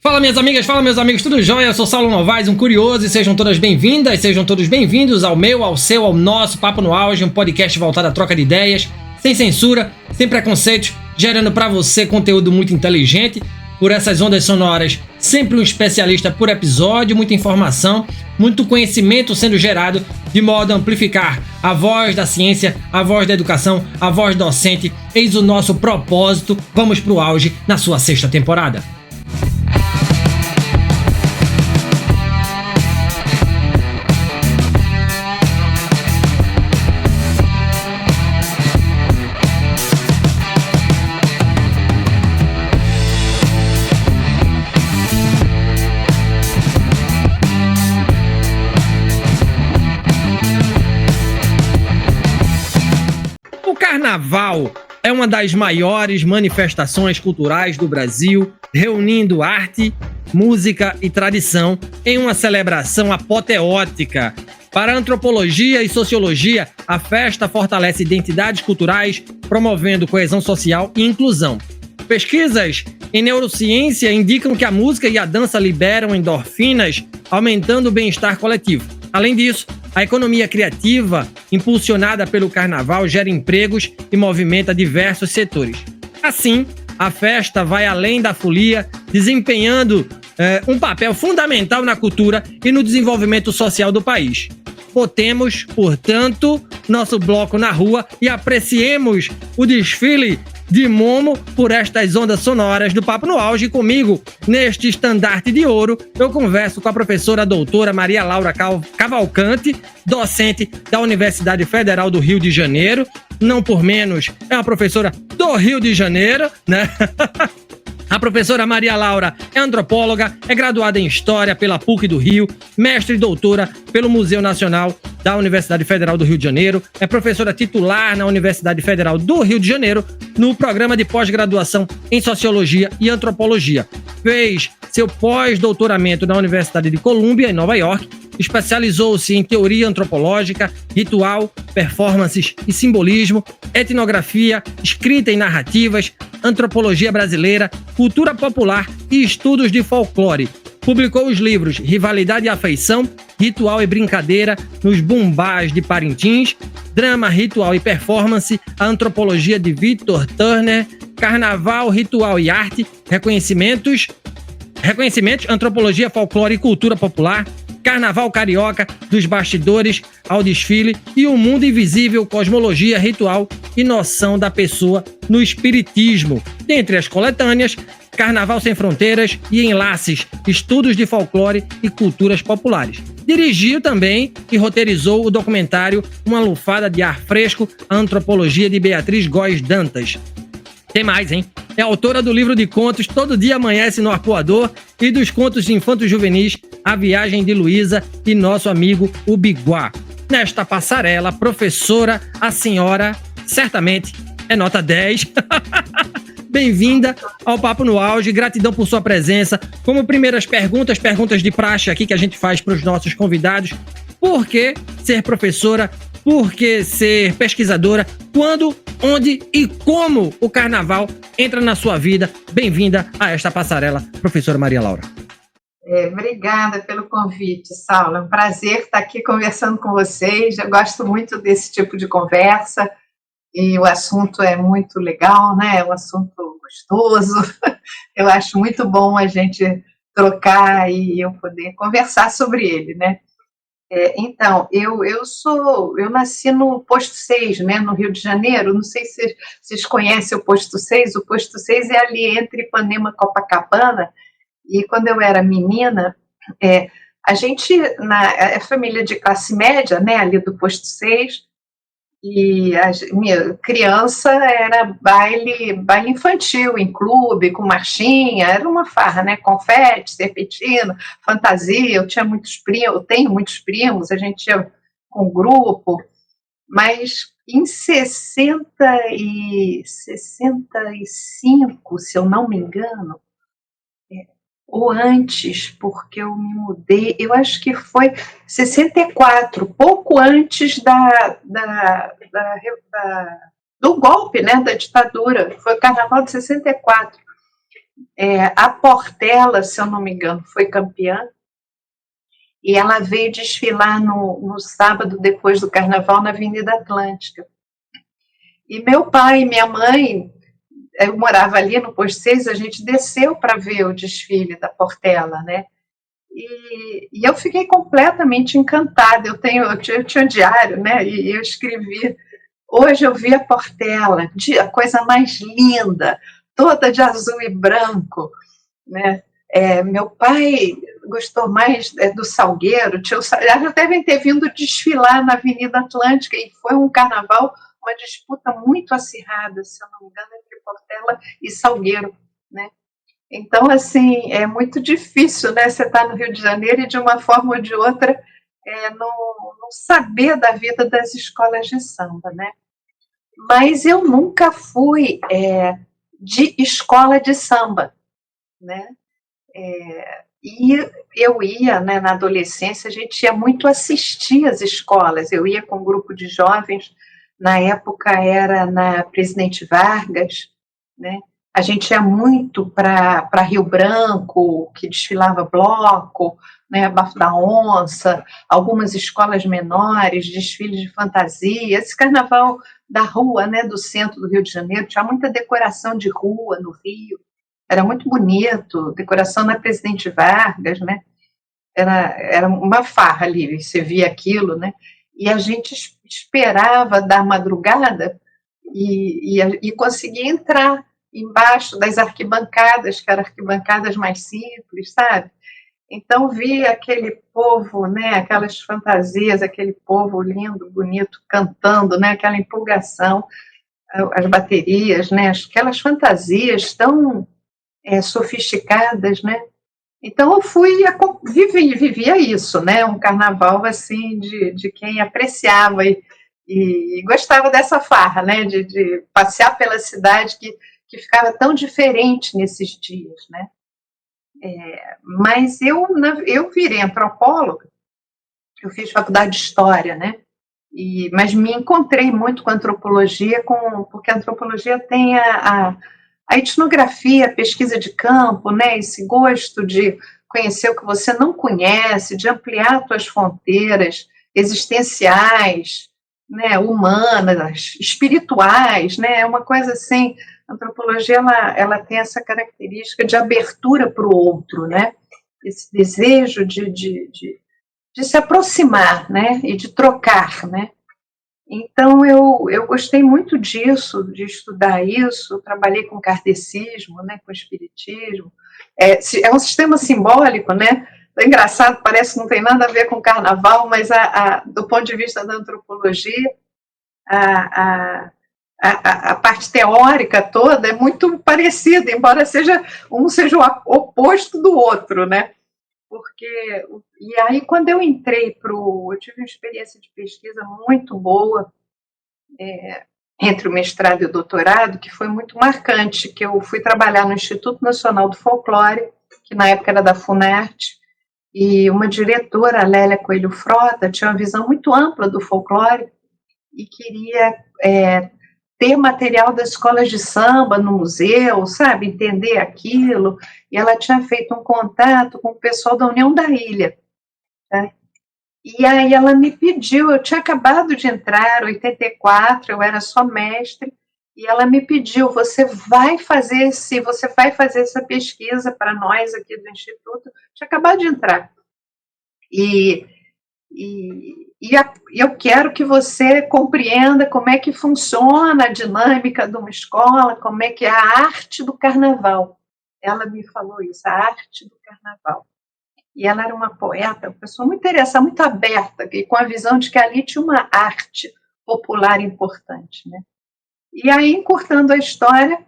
Fala minhas amigas, fala meus amigos, tudo jóia? Eu sou Saulo Novaes, um curioso, e sejam todas bem-vindas, sejam todos bem-vindos ao meu, ao seu, ao nosso Papo no Auge, um podcast voltado à troca de ideias, sem censura, sem preconceitos, gerando pra você conteúdo muito inteligente, por essas ondas sonoras, sempre um especialista por episódio, muita informação, muito conhecimento sendo gerado, de modo a amplificar a voz da ciência, a voz da educação, a voz docente. Eis o nosso propósito, vamos pro auge na sua sexta temporada. O Carnaval é uma das maiores manifestações culturais do Brasil, reunindo arte, música e tradição em uma celebração apoteótica. Para a antropologia e sociologia, a festa fortalece identidades culturais, promovendo coesão social e inclusão. Pesquisas em neurociência indicam que a música e a dança liberam endorfinas, aumentando o bem-estar coletivo. Além disso, a economia criativa, impulsionada pelo carnaval, gera empregos e movimenta diversos setores. Assim, a festa vai além da folia, desempenhando um papel fundamental na cultura e no desenvolvimento social do país. Botemos, portanto, nosso bloco na rua e apreciemos o desfile de Momo por estas ondas sonoras do Papo no Auge. Comigo, neste estandarte de ouro, eu converso com a professora doutora Maria Laura Cavalcante, docente da Universidade Federal do Rio de Janeiro. Não por menos, é uma professora do Rio de Janeiro, né? A professora Maria Laura é antropóloga, é graduada em História pela PUC do Rio, mestre e doutora pelo Museu Nacional da Universidade Federal do Rio de Janeiro, é professora titular na Universidade Federal do Rio de Janeiro no programa de pós-graduação em Sociologia e Antropologia. Fez seu pós-doutoramento na Universidade de Colômbia, em Nova York, especializou-se em teoria antropológica, ritual, performances e simbolismo, etnografia, escrita em narrativas, antropologia brasileira, cultura popular e estudos de folclore. Publicou os livros Rivalidade e Afeição, Ritual e Brincadeira nos Bumbás de Parintins, Drama, Ritual e Performance, a Antropologia de Victor Turner, Carnaval, Ritual e Arte, Reconhecimentos, Antropologia, Folclore e Cultura Popular, Carnaval Carioca, dos bastidores ao desfile e o mundo invisível, cosmologia, ritual e noção da pessoa no espiritismo. Dentre as coletâneas, Carnaval Sem Fronteiras e Enlaces, estudos de folclore e culturas populares. Dirigiu também e roteirizou o documentário Uma Lufada de Ar Fresco, a Antropologia de Beatriz Góes Dantas. Tem mais, hein? É autora do livro de contos Todo Dia Amanhece no Arpoador e dos contos infanto-juvenis A Viagem de Luísa e Nosso Amigo o Biguá. Nesta passarela, professora, a senhora, certamente, é nota 10. Bem-vinda ao Papo no Auge, gratidão por sua presença. Como primeiras perguntas de praxe aqui que a gente faz para os nossos convidados. Por que ser professora? Por que ser pesquisadora? Quando, onde e como o carnaval entra na sua vida? Bem-vinda a esta passarela, professora Maria Laura. Obrigada pelo convite, Saulo. É um prazer estar aqui conversando com vocês. Eu gosto muito desse tipo de conversa e o assunto é muito legal, né? É um assunto gostoso. Eu acho muito bom a gente trocar e eu poder conversar sobre ele, né? Então, eu nasci no Posto 6, né, no Rio de Janeiro. Não sei se vocês conhecem o Posto 6. O Posto 6 é ali entre Ipanema e Copacabana. E quando eu era menina, a gente, é família de classe média, né, ali do Posto 6, e minha criança era baile infantil, em clube, com marchinha, era uma farra, né, confete, serpentina, fantasia. Eu tinha muitos primos, eu tenho muitos primos, a gente ia com grupo, mas em 65, se eu não me engano, ou antes, porque eu me mudei, eu acho que foi 64, pouco antes do golpe, né, da ditadura, foi o Carnaval de 64. a Portela, se eu não me engano, foi campeã, e ela veio desfilar no sábado, depois do Carnaval, na Avenida Atlântica. E meu pai e minha mãe, eu morava ali no Posto 6, a gente desceu para ver o desfile da Portela, né? E eu fiquei completamente encantada. Eu tinha um diário, né? E eu escrevi: hoje eu vi a Portela, a coisa mais linda, toda de azul e branco, né? Meu pai gostou mais do Salgueiro, já devem ter vindo desfilar na Avenida Atlântica, e foi um carnaval, uma disputa muito acirrada, se eu não me engano, entre Portela e Salgueiro, né? Então, assim, é muito difícil, né? Você está no Rio de Janeiro e, de uma forma ou de outra, não saber da vida das escolas de samba, né? Mas eu nunca fui de escola de samba, né? E eu ia, né, na adolescência, a gente ia muito assistir às escolas. Eu ia com um grupo de jovens, na época era na Presidente Vargas, né? A gente ia muito para Rio Branco, que desfilava bloco, né, Bafo da Onça, algumas escolas menores, desfiles de fantasia. Esse carnaval da rua, né, do centro do Rio de Janeiro, tinha muita decoração de rua no Rio, era muito bonito, decoração na Presidente Vargas, né? Era uma farra ali, você via aquilo, né? E a gente esperava da madrugada e conseguia entrar embaixo das arquibancadas, que eram arquibancadas mais simples, sabe? Então via aquele povo, né? Aquelas fantasias, aquele povo lindo, bonito, cantando, né? Aquela empolgação, as baterias, né? Aquelas fantasias tão sofisticadas, né? Então eu vivia isso, né? Um carnaval assim de quem apreciava e gostava dessa farra, né? De passear pela cidade que ficava tão diferente nesses dias, né? Mas eu virei antropóloga, eu fiz faculdade de história, né? Mas me encontrei muito com a antropologia, porque a antropologia tem a etnografia, a pesquisa de campo, né? Esse gosto de conhecer o que você não conhece, de ampliar suas fronteiras existenciais, né? Humanas, espirituais, né? É uma coisa assim. A antropologia ela tem essa característica de abertura para o outro, né? Esse desejo de se aproximar, né? E de trocar, né? Então, eu gostei muito disso, de estudar isso, trabalhei com kardecismo, né, com espiritismo. É um sistema simbólico, né? É engraçado, parece que não tem nada a ver com carnaval, mas do ponto de vista da antropologia, a parte teórica toda é muito parecida, embora um seja o oposto do outro, né? E aí, quando eu entrei eu tive uma experiência de pesquisa muito boa entre o mestrado e o doutorado, que foi muito marcante, que eu fui trabalhar no Instituto Nacional do Folclore, que na época era da FUNERT, e uma diretora, a Lélia Coelho Frota, tinha uma visão muito ampla do folclore e queria ter material das escolas de samba no museu, sabe, entender aquilo, e ela tinha feito um contato com o pessoal da União da Ilha, né? E aí ela me pediu, eu tinha acabado de entrar, 84, eu era só mestre, e ela me pediu, você vai fazer essa pesquisa para nós aqui do Instituto, eu tinha acabado de entrar, e eu quero que você compreenda como é que funciona a dinâmica de uma escola, como é que é a arte do carnaval. Ela me falou isso, a arte do carnaval. E ela era uma poeta, uma pessoa muito interessante, muito aberta, e com a visão de que ali tinha uma arte popular importante, né? E aí, encurtando a história,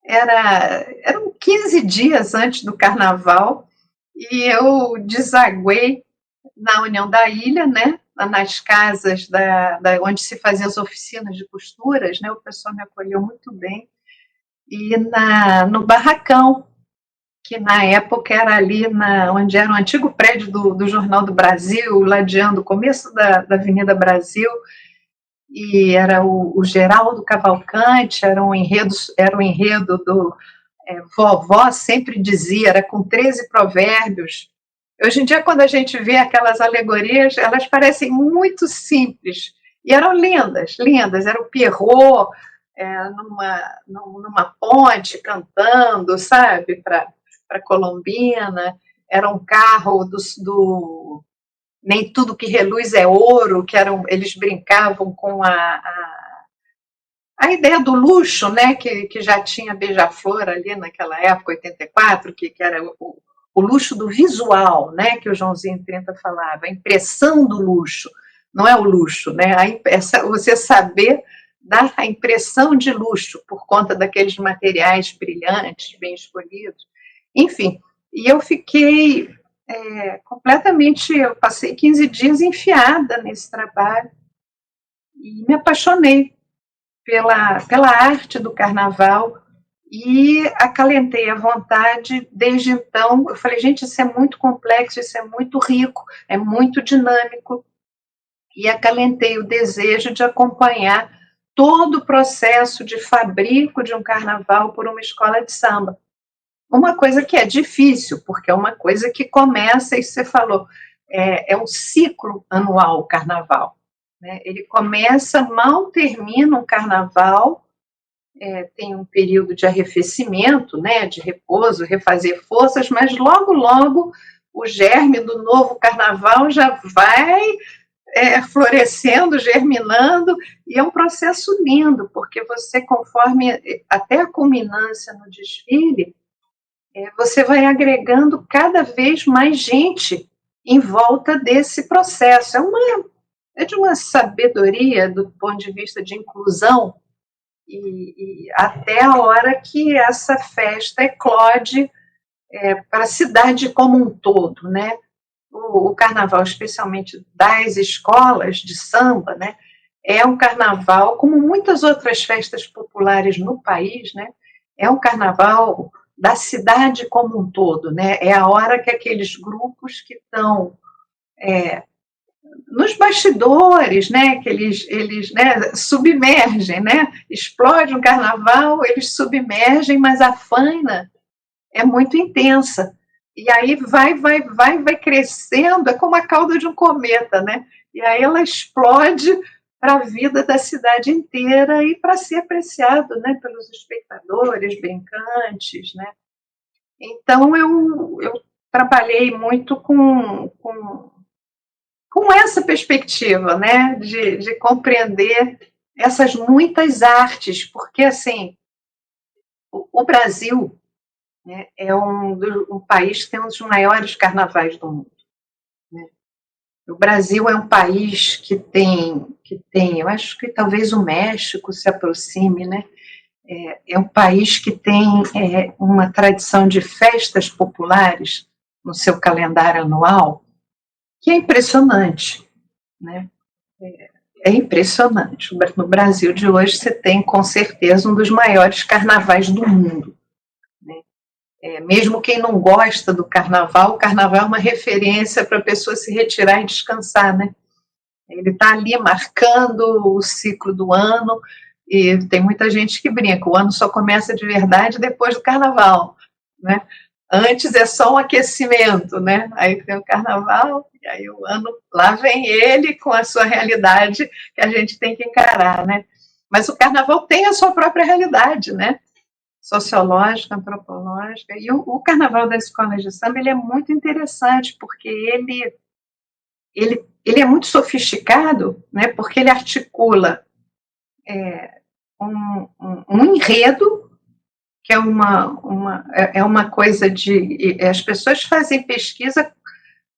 eram 15 dias antes do carnaval, e eu desaguei na União da Ilha, né? Nas casas onde se faziam as oficinas de costuras, né? O pessoal me acolheu muito bem. E no barracão, que na época era ali onde era o antigo prédio do Jornal do Brasil, ladeando o começo da Avenida Brasil, e era o Geraldo Cavalcante, era um enredo vovó sempre dizia, era com 13 provérbios. Hoje em dia, quando a gente vê aquelas alegorias, elas parecem muito simples, e eram lindas, lindas, era o Pierrot numa ponte cantando, sabe, para Colombina, era um carro do Nem Tudo que Reluz é Ouro, eles brincavam com a ideia do luxo, né, que já tinha Beija-Flor ali naquela época, 84, que era o luxo do visual, né, que o Joãozinho 30 falava, a impressão do luxo, não é o luxo, né, você saber dar a impressão de luxo por conta daqueles materiais brilhantes, bem escolhidos, enfim, e eu fiquei completamente, eu passei 15 dias enfiada nesse trabalho e me apaixonei pela arte do carnaval e acalentei a vontade desde então. Eu falei, gente, isso é muito complexo, isso é muito rico, é muito dinâmico, e acalentei o desejo de acompanhar todo o processo de fabrico de um carnaval por uma escola de samba. Uma coisa que é difícil, porque é uma coisa que começa, e você falou, é um ciclo anual o carnaval. Né? Ele começa, mal termina um carnaval, tem um período de arrefecimento, né, de repouso, refazer forças, mas logo, logo, o germe do novo carnaval já vai florescendo, germinando, e é um processo lindo, porque você, conforme até a culminância no desfile, você vai agregando cada vez mais gente em volta desse processo. É de uma sabedoria do ponto de vista de inclusão, e até a hora que essa festa eclode para a cidade como um todo, né? O carnaval, especialmente das escolas de samba, né? É um carnaval, como muitas outras festas populares no país, né? É um carnaval da cidade como um todo, né? É a hora que aqueles grupos que estão nos bastidores, né, que eles né, submergem, né, explode um carnaval, eles submergem, mas a faina é muito intensa, e aí vai crescendo, é como a cauda de um cometa, né, e aí ela explode para a vida da cidade inteira e para ser apreciado, né, pelos espectadores, brincantes, né. Então eu trabalhei muito com essa perspectiva, né, de compreender essas muitas artes, porque, assim, o Brasil, né, é um país que tem um dos maiores carnavais do mundo. Né? O Brasil é um país que tem, eu acho que talvez o México se aproxime, né? É um país que tem uma tradição de festas populares no seu calendário anual, que é impressionante, né? É impressionante. No Brasil de hoje você tem, com certeza, um dos maiores carnavais do mundo. Né? Mesmo quem não gosta do carnaval, o carnaval é uma referência para a pessoa se retirar e descansar, né? Ele está ali marcando o ciclo do ano, e tem muita gente que brinca, o ano só começa de verdade depois do carnaval, né? Antes é só um aquecimento, né? Aí tem o carnaval, e aí o ano, lá vem ele com a sua realidade que a gente tem que encarar, né? Mas o carnaval tem a sua própria realidade, né? Sociológica, antropológica, e o carnaval das escolas de samba, ele é muito interessante, porque ele é muito sofisticado, né? Porque ele articula um enredo, que é uma coisa de... As pessoas fazem pesquisa,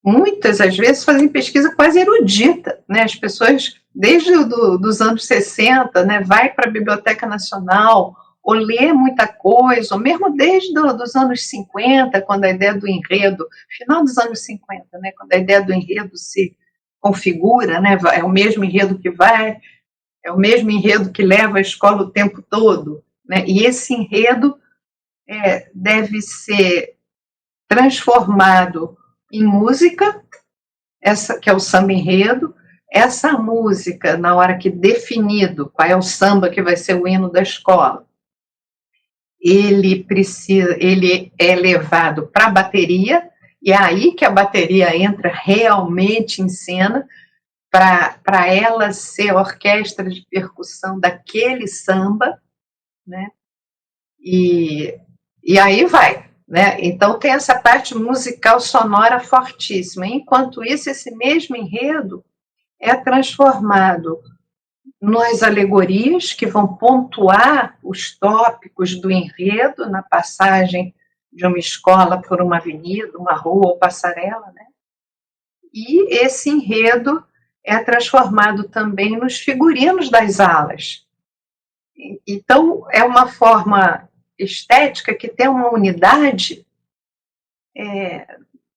muitas às vezes fazem pesquisa quase erudita, né? As pessoas, desde dos anos 60, né, vai para a Biblioteca Nacional, ou lê muita coisa, ou mesmo desde os anos 50, quando a ideia do enredo, final dos anos 50, né, quando a ideia do enredo se configura, né, é o mesmo enredo que vai, é o mesmo enredo que leva a escola o tempo todo, né, e esse enredo deve ser transformado em música, essa que é o samba enredo, essa música, na hora que definido qual é o samba que vai ser o hino da escola, ele é levado para a bateria, e é aí que a bateria entra realmente em cena, para ela ser a orquestra de percussão daquele samba, né? E aí vai, né? Então tem essa parte musical sonora fortíssima. Enquanto isso, esse mesmo enredo é transformado nas alegorias que vão pontuar os tópicos do enredo na passagem de uma escola por uma avenida, uma rua ou passarela, né? E esse enredo é transformado também nos figurinos das alas. Então, é uma forma estética que tem uma unidade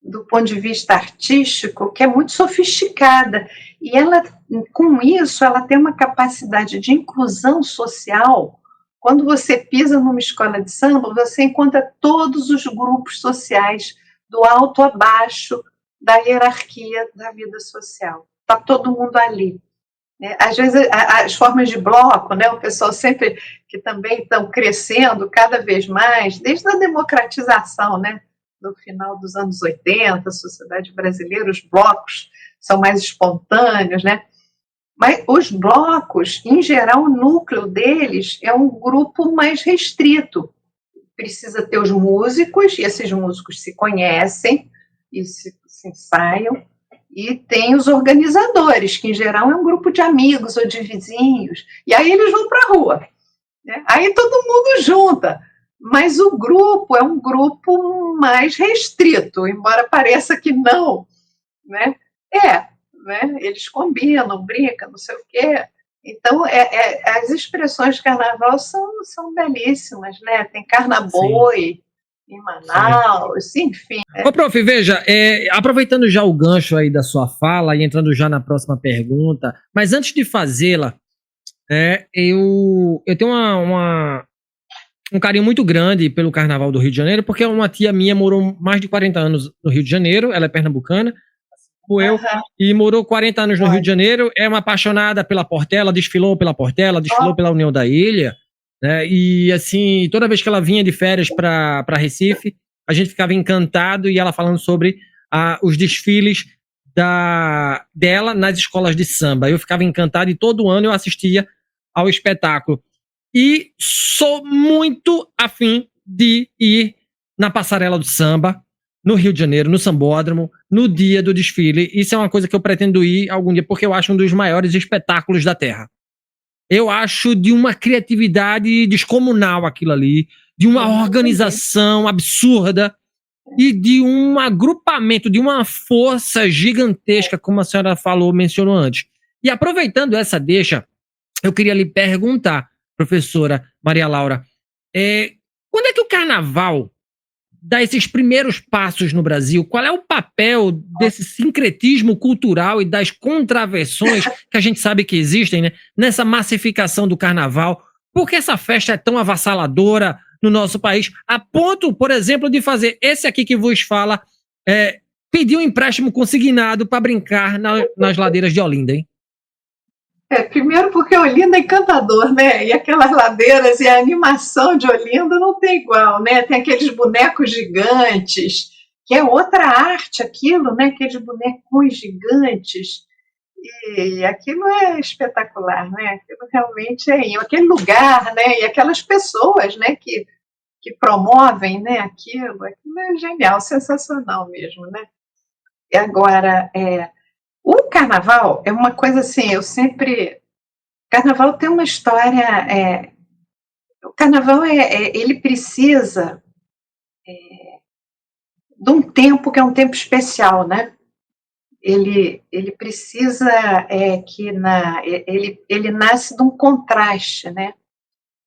do ponto de vista artístico que é muito sofisticada. E ela, com isso, ela tem uma capacidade de inclusão social. Quando você pisa numa escola de samba, você encontra todos os grupos sociais, do alto a baixo, da hierarquia da vida social. Está todo mundo ali. Às vezes, as formas de bloco, né, o pessoal sempre, que também estão crescendo cada vez mais, desde a democratização, né, no final dos anos 80, a sociedade brasileira, os blocos são mais espontâneos, né? Mas os blocos, em geral, o núcleo deles é um grupo mais restrito. Precisa ter os músicos, e esses músicos se conhecem e se ensaiam, e tem os organizadores, que em geral é um grupo de amigos ou de vizinhos, e aí eles vão para a rua, né? Aí todo mundo junta, mas o grupo é um grupo mais restrito, embora pareça que não, né? Né? Eles combinam, brincam, não sei o quê. Então, as expressões de carnaval são belíssimas, né? Tem carnaboi em Manaus, enfim. Ô, prof, veja, aproveitando já o gancho aí da sua fala e entrando já na próxima pergunta, mas antes de fazê-la, eu tenho um carinho muito grande pelo Carnaval do Rio de Janeiro, porque uma tia minha morou mais de 40 anos no Rio de Janeiro, ela é pernambucana, como eu, e morou 40 anos no Rio de Janeiro, é uma apaixonada pela Portela, desfilou pela Portela, desfilou pela União da Ilha, né? E assim, toda vez que ela vinha de férias para Recife, a gente ficava encantado, e ela falando sobre os desfiles dela nas escolas de samba. Eu ficava encantado e todo ano eu assistia ao espetáculo. E sou muito afim de ir na passarela do samba, no Rio de Janeiro, no Sambódromo, no dia do desfile. Isso é uma coisa que eu pretendo ir algum dia, porque eu acho um dos maiores espetáculos da Terra. Eu acho de uma criatividade descomunal aquilo ali, de uma organização absurda e de um agrupamento, de uma força gigantesca, como a senhora mencionou antes. E aproveitando essa deixa, eu queria lhe perguntar, professora Maria Laura, quando é que o carnaval dá esses primeiros passos no Brasil? Qual é o papel desse sincretismo cultural e das contravenções que a gente sabe que existem, né, nessa massificação do carnaval? Por que essa festa é tão avassaladora no nosso país, a ponto, por exemplo, de fazer esse aqui que vos fala, pedir um empréstimo consignado para brincar nas ladeiras de Olinda, hein? Primeiro porque Olinda é encantador, né? E aquelas ladeiras e a animação de Olinda não tem igual, né? Tem aqueles bonecos gigantes, que é outra arte aquilo, né? Aqueles bonecos gigantes. E aquilo é espetacular, né? Aquilo realmente aquele lugar, né? E aquelas pessoas, né? Que promovem, né? Aquilo é genial, sensacional mesmo, né? E agora, o carnaval é uma coisa assim, Carnaval tem uma história. O carnaval ele precisa de um tempo que é um tempo especial, né? Ele precisa ele nasce de um contraste, né?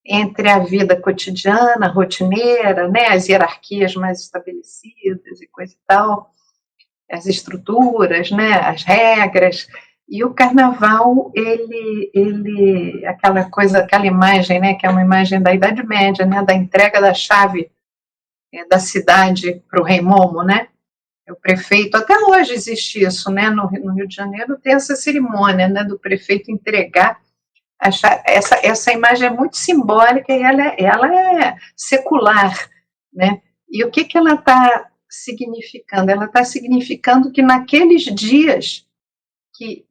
Entre a vida cotidiana, rotineira, né? As hierarquias mais estabelecidas e coisa e tal, as estruturas, né? As regras. E o carnaval, aquela imagem, né, que é uma imagem da Idade Média, né, da entrega da chave da cidade para o rei Momo, né? O prefeito, até hoje existe isso, né? No Rio de Janeiro tem essa cerimônia, né, do prefeito entregar essa imagem é muito simbólica e ela é secular, né? E o que ela está significando? Ela está significando que naqueles dias que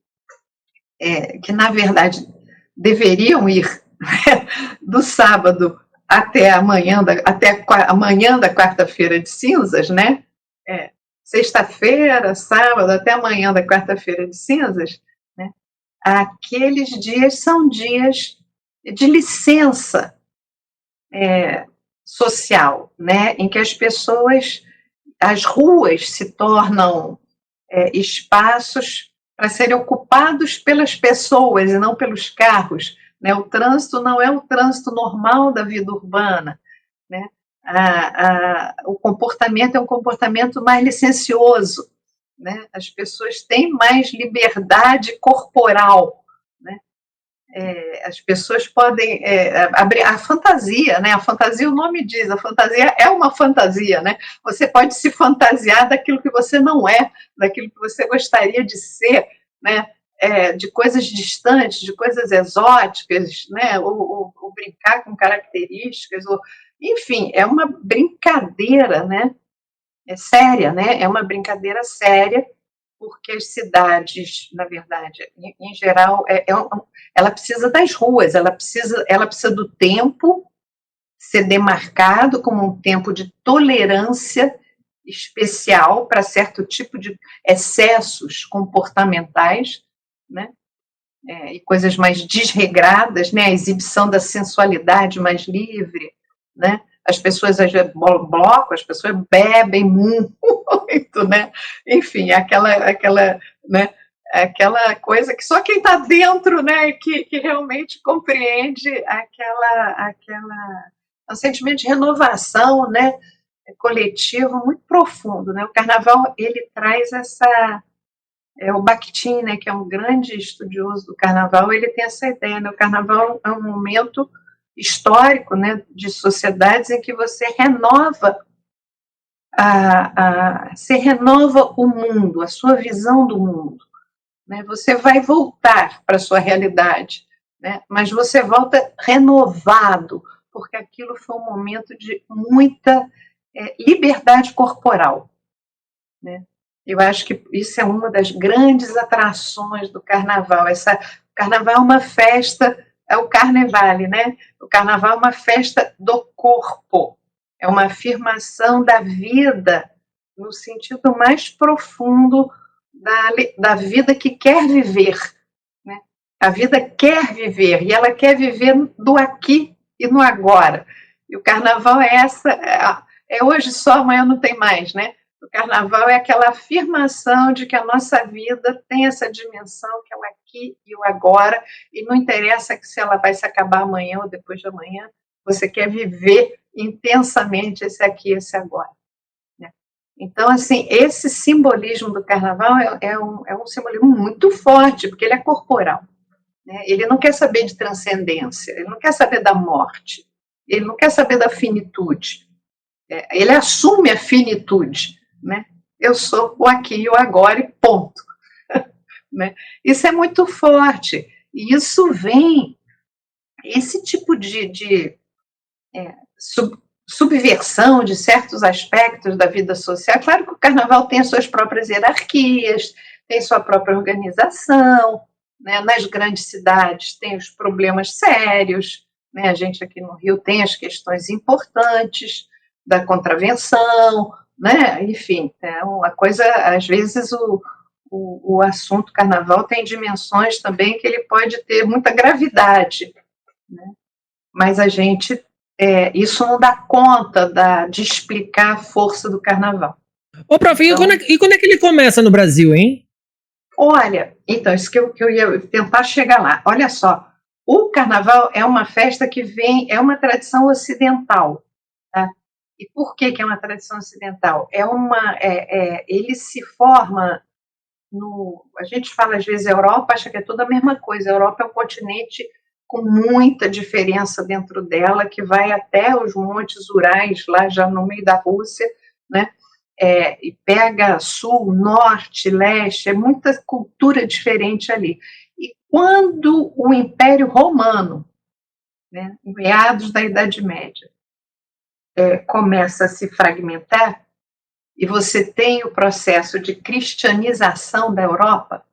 na verdade deveriam ir do sábado até a manhã da quarta-feira de cinzas, né? Sexta-feira, sábado, até amanhã da quarta-feira de cinzas, né? Aqueles dias são dias de licença social, né? Em que as ruas se tornam espaços para serem ocupados pelas pessoas e não pelos carros, né? O trânsito não é o trânsito normal da vida urbana, né? O comportamento é um comportamento mais licencioso, né? As pessoas têm mais liberdade corporal, né? As pessoas podem abrir a fantasia, né? A fantasia, o nome diz, a fantasia é uma fantasia, né? Você pode se fantasiar daquilo que você não é, daquilo que você gostaria de ser, né? De coisas distantes, de coisas exóticas, né? Ou brincar com características, enfim, é uma brincadeira, né? Séria, né? É uma brincadeira séria, porque as cidades, na verdade, em geral, ela precisa das ruas, ela precisa do tempo ser demarcado como um tempo de tolerância especial para certo tipo de excessos comportamentais, né? E coisas mais desregradas, né? A exibição da sensualidade mais livre, né? As pessoas, às vezes, as pessoas bebem muito, né? Enfim, né? Aquela coisa que só quem está dentro, né? Que realmente compreende um sentimento de renovação, né? Coletivo muito profundo, né? O Carnaval, ele traz o Bakhtin, né, que é um grande estudioso do Carnaval, ele tem essa ideia, né? O Carnaval é um momento histórico, né, de sociedades em que você renova o mundo, a sua visão do mundo, né? Você vai voltar para a sua realidade, né? Mas você volta renovado, porque aquilo foi um momento de muita liberdade corporal, né? Eu acho que isso é uma das grandes atrações do Carnaval. O Carnaval é uma festa, é o Carnevale, né? O Carnaval é uma festa do corpo, é uma afirmação da vida no sentido mais profundo da vida que quer viver, né? A vida quer viver e ela quer viver do aqui e no agora. E o Carnaval é hoje só, amanhã não tem mais, né? O Carnaval é aquela afirmação de que a nossa vida tem essa dimensão que é o aqui e o agora, e não interessa se ela vai se acabar amanhã ou depois de amanhã, você quer viver intensamente esse aqui e esse agora, né? Então, assim, esse simbolismo do Carnaval é um simbolismo muito forte, porque ele é corporal, né? Ele não quer saber de transcendência, ele não quer saber da morte, ele não quer saber da finitude, ele assume a finitude, né? Eu sou o aqui e o agora e ponto. Né? Isso é muito forte. E isso vem, esse tipo de subversão de certos aspectos da vida social. Claro que o Carnaval tem as suas próprias hierarquias, tem sua própria organização, né? Nas grandes cidades tem os problemas sérios, né? A gente aqui no Rio tem as questões importantes da contravenção, né? Enfim, é uma coisa, às vezes o assunto Carnaval tem dimensões também que ele pode ter muita gravidade, né? Mas a gente, isso não dá conta de explicar a força do Carnaval. Ô, prof, então, e quando é que ele começa no Brasil, hein? Olha, então, isso que eu ia tentar chegar lá. Olha só, o Carnaval é uma festa que é uma tradição ocidental, tá? E por que é uma tradição ocidental? Ele se forma a gente fala às vezes Europa, acha que é tudo a mesma coisa. A Europa é um continente com muita diferença dentro dela, que vai até os montes Urais, lá já no meio da Rússia, né? E pega sul, norte, leste, é muita cultura diferente ali. E Quando o Império Romano, né, em meados da Idade Média, começa a se fragmentar, e você tem o processo de cristianização da Europa,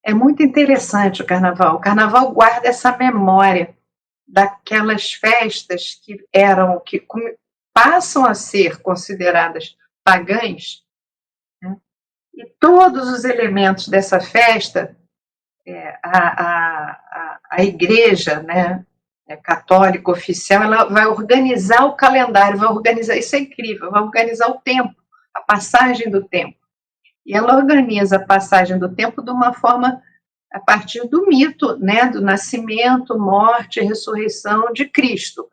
é muito interessante o Carnaval. O Carnaval guarda essa memória daquelas festas que passam a ser consideradas pagãs, né? E todos os elementos dessa festa, a igreja, né, católica oficial, ela vai organizar o calendário, vai organizar, isso é incrível, vai organizar o tempo, a passagem do tempo. E ela organiza a passagem do tempo de uma forma a partir do mito, né, do nascimento, morte e ressurreição de Cristo.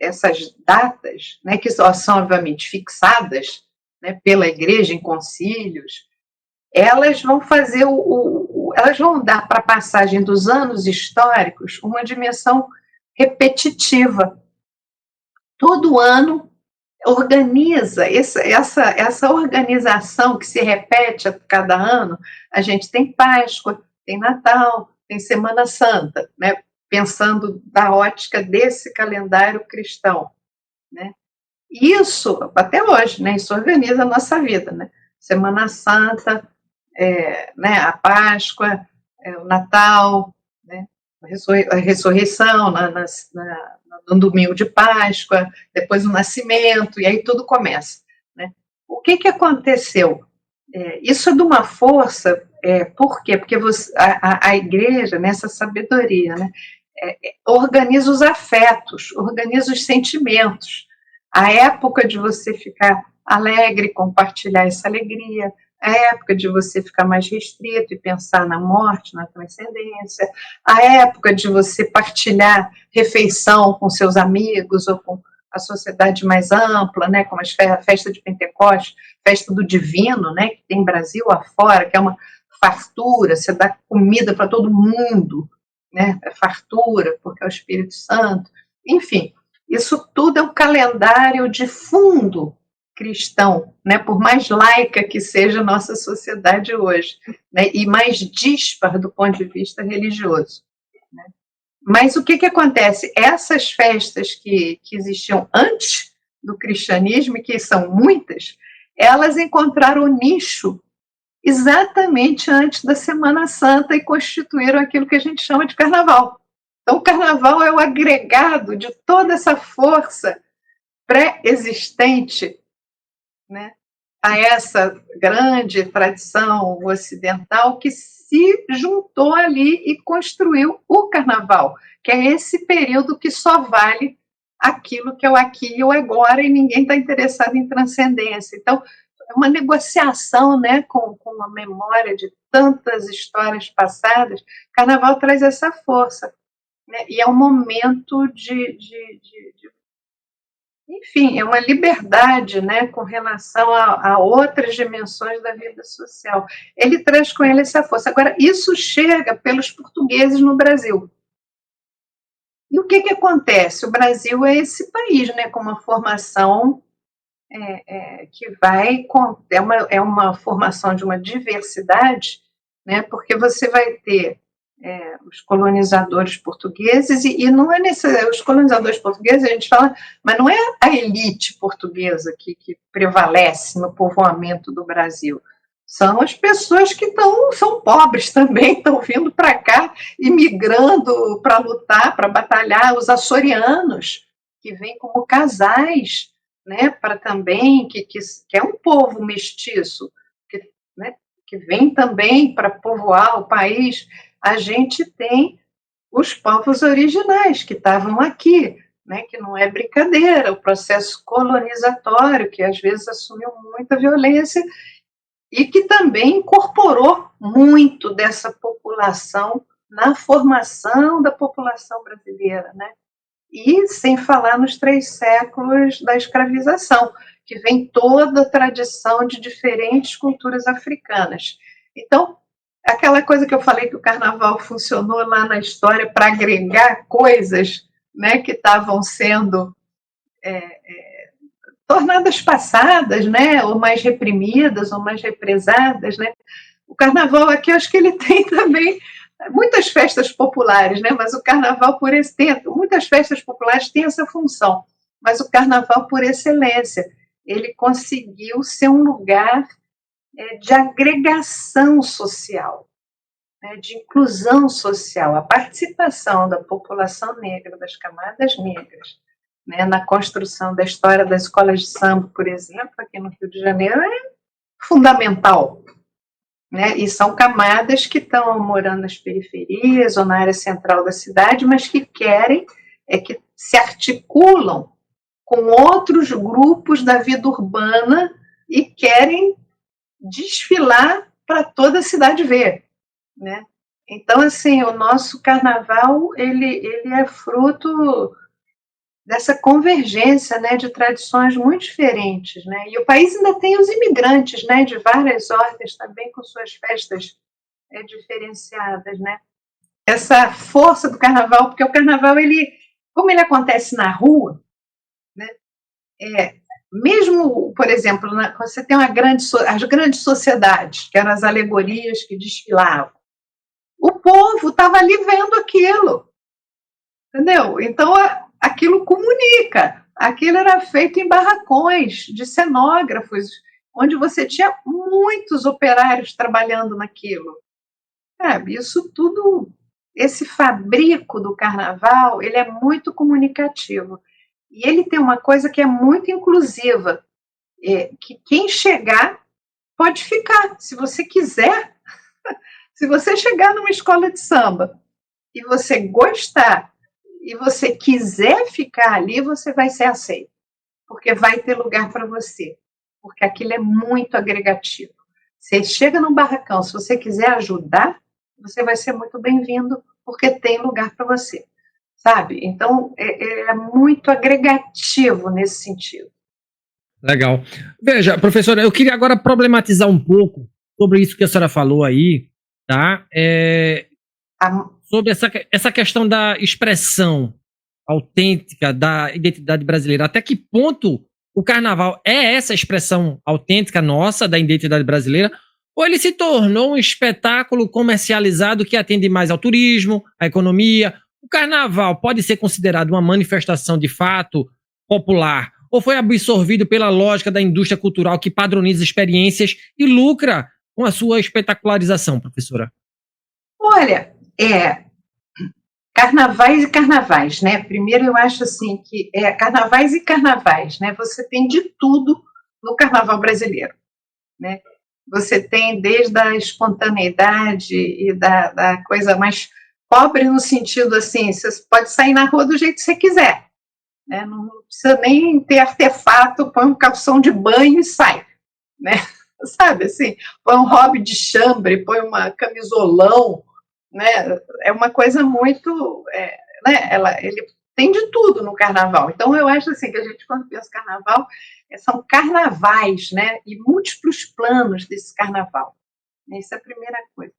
Essas datas, né, que são obviamente fixadas, né, pela igreja em concílios, elas vão fazer elas vão dar para a passagem dos anos históricos uma dimensão repetitiva. Todo ano organiza essa organização que se repete a cada ano. A gente tem Páscoa, tem Natal, tem Semana Santa, né? Pensando da ótica desse calendário cristão, né? Isso até hoje, né? Isso organiza a nossa vida, né? Semana Santa, né? A Páscoa, o Natal, né? A ressurreição no domingo de Páscoa, depois o nascimento, e aí tudo começa, né? O que aconteceu? Isso é de uma força, por quê? Porque a igreja, nessa sabedoria, né, organiza os afetos, organiza os sentimentos. A época de você ficar alegre, compartilhar essa alegria, a época de você ficar mais restrito e pensar na morte, na transcendência, a época de você partilhar refeição com seus amigos ou com a sociedade mais ampla, né, como a festa de Pentecostes, festa do divino, né, que tem Brasil afora, que é uma fartura, você dá comida para todo mundo, né, é fartura, porque é o Espírito Santo, enfim, isso tudo é um calendário de fundo cristão, né, por mais laica que seja a nossa sociedade hoje, né, e mais díspar do ponto de vista religioso, né. Mas o que acontece? Essas festas que existiam antes do cristianismo, e que são muitas, elas encontraram nicho exatamente antes da Semana Santa e constituíram aquilo que a gente chama de carnaval. Então, o carnaval é o agregado de toda essa força pré-existente, né, a essa grande tradição ocidental que se juntou ali e construiu o carnaval, que é esse período que só vale aquilo que é o aqui e o agora, e ninguém está interessado em transcendência. Então, é uma negociação, né, com a memória de tantas histórias passadas. Carnaval traz essa força, né, e é um momento enfim, é uma liberdade, né, com relação a outras dimensões da vida social. Ele traz com ele essa força. Agora, isso chega pelos portugueses no Brasil. E o que acontece? O Brasil é esse país, né, com uma formação que vai... É uma formação de uma diversidade, né, porque você vai ter os colonizadores portugueses, e não é os colonizadores portugueses, a gente fala, mas não é a elite portuguesa que prevalece no povoamento do Brasil. São as pessoas que são pobres também, estão vindo para cá, imigrando para lutar, para batalhar, os açorianos, que vêm como casais, né, para também, que é um povo mestiço, né, que vem também para povoar o país. A gente tem os povos originais que estavam aqui, né, que não é brincadeira, o processo colonizatório, que às vezes assumiu muita violência e que também incorporou muito dessa população na formação da população brasileira, né? E sem falar nos 3 séculos da escravização, que vem toda a tradição de diferentes culturas africanas. Então, aquela coisa que eu falei que o carnaval funcionou lá na história para agregar coisas, né, que estavam sendo tornadas passadas, né, ou mais reprimidas, ou mais represadas, né? O carnaval aqui, eu acho que ele tem também muitas festas populares, né? Mas o carnaval por muitas festas populares têm essa função, mas o carnaval por excelência, ele conseguiu ser um lugar de agregação social, né? De inclusão social, a participação da população negra, das camadas negras, né? Na construção da história das escolas de samba, por exemplo, aqui no Rio de Janeiro, é fundamental. Né? E são camadas que estão morando nas periferias ou na área central da cidade, mas que querem, que se articulam com outros grupos da vida urbana e querem desfilar para toda a cidade ver. Né? Então, assim, o nosso carnaval, ele é fruto dessa convergência, né, de tradições muito diferentes, né, e o país ainda tem os imigrantes, né, de várias ordens também com suas festas diferenciadas, né. Essa força do carnaval, porque o carnaval, como ele acontece na rua, né, mesmo, por exemplo, você tem as grandes sociedades, que eram as alegorias que desfilavam, o povo estava ali vendo aquilo, entendeu? Então, aquilo comunica. Aquilo era feito em barracões de cenógrafos, onde você tinha muitos operários trabalhando naquilo. Sabe? Isso tudo, esse fabrico do carnaval, ele é muito comunicativo. E ele tem uma coisa que é muito inclusiva, que quem chegar pode ficar, se você quiser. Se você chegar numa escola de samba e você gostar, e você quiser ficar ali, você vai ser aceito, porque vai ter lugar para você, porque aquilo é muito agregativo. Você chega num barracão, se você quiser ajudar, você vai ser muito bem-vindo, porque tem lugar para você, sabe? Então, é muito agregativo nesse sentido. Legal. Veja, professora, eu queria agora problematizar um pouco sobre isso que a senhora falou aí, tá? Sobre essa questão da expressão autêntica da identidade brasileira. Até que ponto o carnaval é essa expressão autêntica nossa da identidade brasileira, ou ele se tornou um espetáculo comercializado que atende mais ao turismo, à economia? O carnaval pode ser considerado uma manifestação de fato popular, ou foi absorvido pela lógica da indústria cultural que padroniza experiências e lucra com a sua espetacularização, professora? Olha, carnavais e carnavais, né? Primeiro eu acho assim que carnavais e carnavais, né? Você tem de tudo no carnaval brasileiro, né? Você tem desde a espontaneidade e da coisa mais pobre no sentido assim, você pode sair na rua do jeito que você quiser, né? Não precisa nem ter artefato, põe um calção de banho e sai, né? Sabe assim, põe um hobby de chambre, põe uma camisolão, né? É uma coisa muito, né? Ele tem de tudo no carnaval. Então eu acho assim que a gente, quando pensa carnaval, são carnavais, né? E múltiplos planos desse carnaval. Essa é a primeira coisa.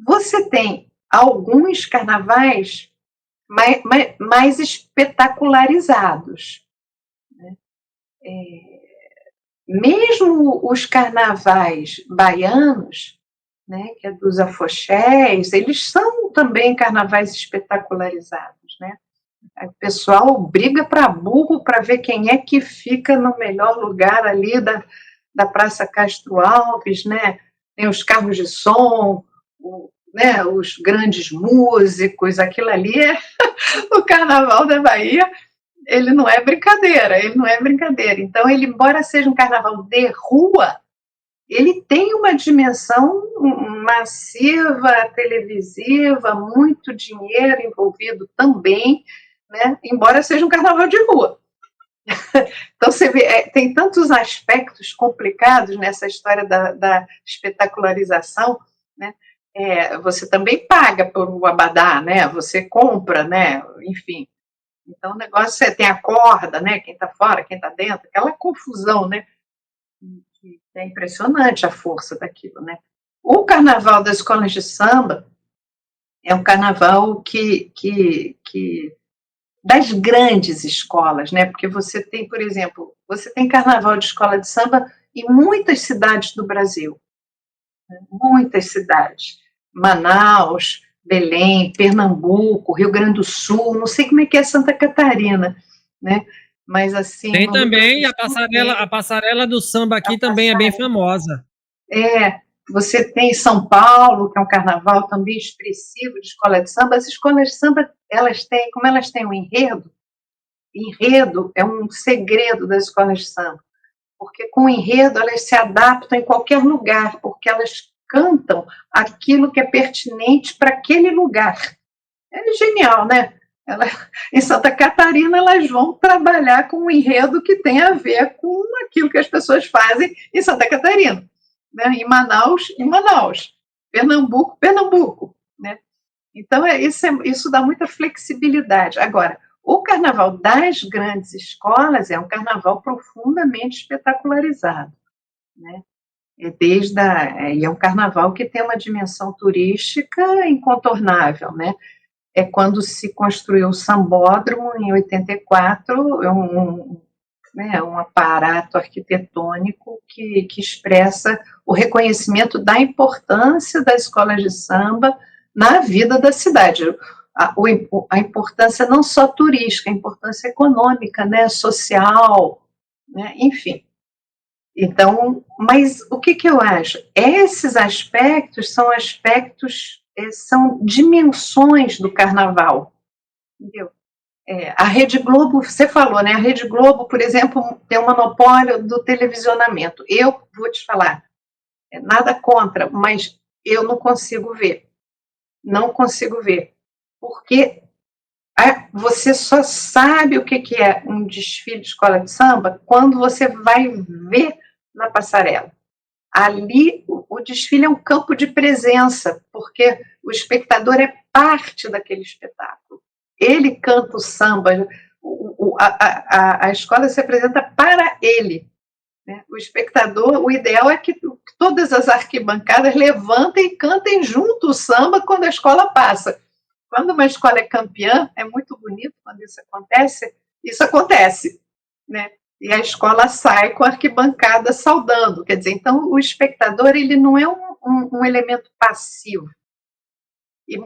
Você tem alguns carnavais mais espetacularizados, né? Mesmo os carnavais baianos, né, que é dos afoxés, eles são também carnavais espetacularizados, né? O pessoal briga para burro para ver quem é que fica no melhor lugar ali da Praça Castro Alves, né? Tem os carros de som, né, os grandes músicos, aquilo ali o Carnaval da Bahia. Ele não é brincadeira. Então, embora seja um carnaval de rua, ele tem uma dimensão massiva, televisiva, muito dinheiro envolvido também, né? Embora seja um carnaval de rua. Então, você vê, tem tantos aspectos complicados nessa história da espetacularização, né? Você também paga por o abadá, né? Você compra, né? Enfim. Então, o negócio tem a corda, né? Quem está fora, quem está dentro, aquela confusão, né? É impressionante a força daquilo, né? O carnaval das escolas de samba é um carnaval que das grandes escolas, né? Porque você tem, por exemplo, você tem carnaval de escola de samba em muitas cidades do Brasil. muitas cidades. Manaus, Belém, Pernambuco, Rio Grande do Sul, não sei como é que é Santa Catarina, né? Mas assim... Tem também a passarela do samba aqui também é bem famosa. Você tem São Paulo, que é um carnaval também expressivo de escola de samba. As escolas de samba, como elas têm um enredo é um segredo das escolas de samba, porque com o enredo elas se adaptam em qualquer lugar, porque elas cantam aquilo que é pertinente para aquele lugar. É genial, né? Em Santa Catarina, elas vão trabalhar com um enredo que tem a ver com aquilo que as pessoas fazem em Santa Catarina, né? Em Manaus, Pernambuco, né? Então, isso dá muita flexibilidade. Agora, o carnaval das grandes escolas é um carnaval profundamente espetacularizado, né? E é um carnaval que tem uma dimensão turística incontornável, né? É quando se construiu o Sambódromo, em 84, um aparato arquitetônico que expressa o reconhecimento da importância das escolas de samba na vida da cidade. A importância não só turística, a importância econômica, né, social, né, enfim. Então, mas o que eu acho? Esses aspectos são dimensões do carnaval, entendeu? A Rede Globo, você falou, né? A Rede Globo, por exemplo, tem um monopólio do televisionamento. Eu vou te falar, nada contra, mas eu não consigo ver. Não consigo ver. Porque você só sabe o que é um desfile de escola de samba quando você vai ver na passarela. Ali, o desfile é um campo de presença, porque o espectador é parte daquele espetáculo. Ele canta o samba, a escola se apresenta para ele, né? O espectador, o ideal é que todas as arquibancadas levantem e cantem junto o samba quando a escola passa. Quando uma escola é campeã, é muito bonito quando isso acontece, né? E a escola sai com a arquibancada saudando, quer dizer, então o espectador ele não é um elemento passivo. E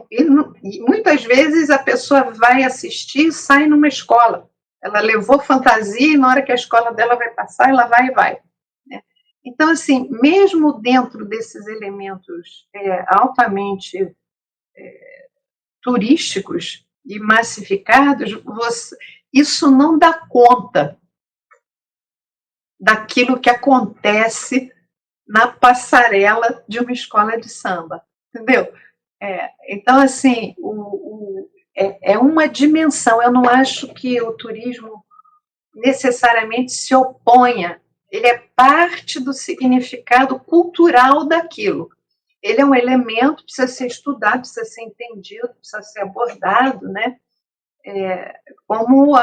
muitas vezes a pessoa vai assistir e sai numa escola. Ela levou fantasia e na hora que a escola dela vai passar, ela vai e vai, né? Então, assim, mesmo dentro desses elementos altamente turísticos e massificados, isso não dá conta daquilo que acontece na passarela de uma escola de samba, entendeu? Então, assim, é uma dimensão. Eu não acho que o turismo necessariamente se oponha. Ele é parte do significado cultural daquilo. Ele é um elemento, precisa ser estudado, precisa ser entendido, precisa ser abordado, né? Como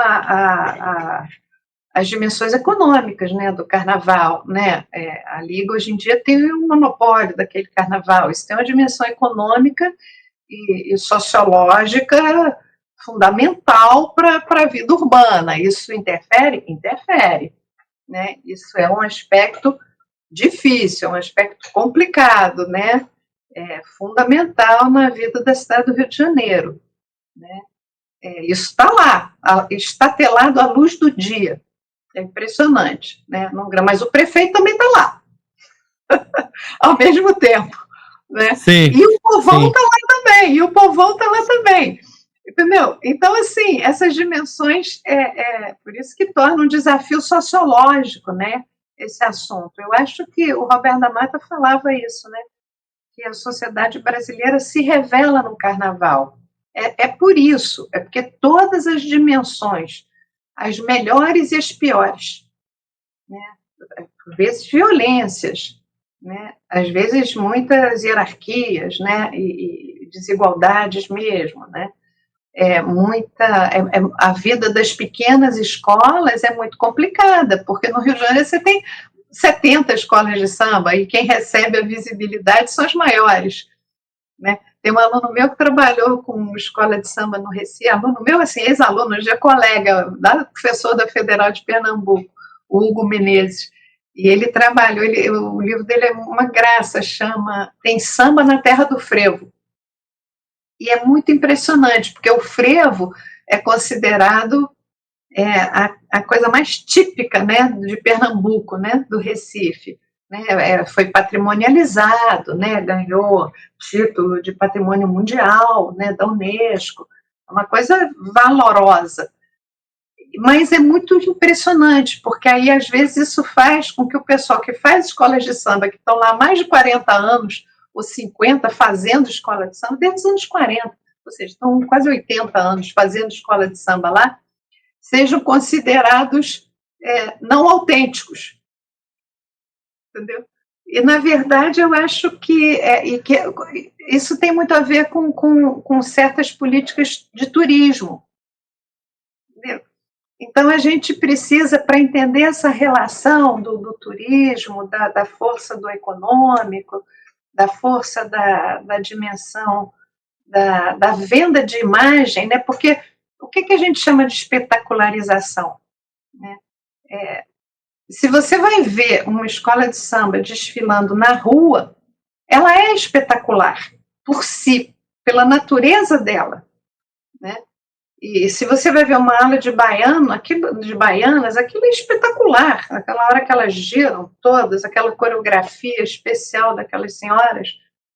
as dimensões econômicas, né, do carnaval, né? A Liga hoje em dia tem um monopólio daquele carnaval. Isso tem uma dimensão econômica e sociológica fundamental para a vida urbana. Isso interfere? Interfere, né? Isso é um aspecto difícil, é um aspecto complicado, né? Fundamental na vida da cidade do Rio de Janeiro, né? Isso está lá, estatelado à luz do dia. É impressionante, né? Mas o prefeito também está lá, ao mesmo tempo, né? Sim, e o povão está lá também, entendeu? Então, assim, essas dimensões, por isso que torna um desafio sociológico, né, esse assunto. Eu acho que o Roberto da Mata falava isso, né, que a sociedade brasileira se revela no carnaval. Por isso, é porque todas as dimensões, as melhores e as piores, né, às vezes violências, né, às vezes muitas hierarquias, né, e desigualdades mesmo, né, a vida das pequenas escolas é muito complicada, porque no Rio de Janeiro você tem 70 escolas de samba e quem recebe a visibilidade são as maiores, né? Tem um aluno meu que trabalhou com uma escola de samba no Recife, aluno meu, assim, ex-aluno, já colega, professor da Federal de Pernambuco, o Hugo Menezes, E ele trabalhou, o livro dele é uma graça, chama Tem Samba na Terra do Frevo. E é muito impressionante, porque o frevo é considerado a coisa mais típica, né, de Pernambuco, né, do Recife. Né, foi patrimonializado, né, ganhou título de patrimônio mundial, né, da Unesco, uma coisa valorosa. Mas é muito impressionante, porque aí às vezes isso faz com que o pessoal que faz escolas de samba, que estão lá há mais de 40 anos, ou 50, fazendo escola de samba, desde os anos 40, ou seja, estão quase 80 anos fazendo escola de samba lá, sejam considerados não autênticos. Entendeu? E, na verdade, eu acho que isso tem muito a ver com certas políticas de turismo. Entendeu? Então, a gente precisa, para entender essa relação do turismo, da força do econômico, da força da dimensão da venda de imagem, né? Porque o que a gente chama de espetacularização? Né? Se você vai ver uma escola de samba desfilando na rua, ela é espetacular por si, pela natureza dela, né? E se você vai ver uma aula de baianas, aquilo é espetacular. Aquela hora que elas giram todas, aquela coreografia especial daquelas senhoras,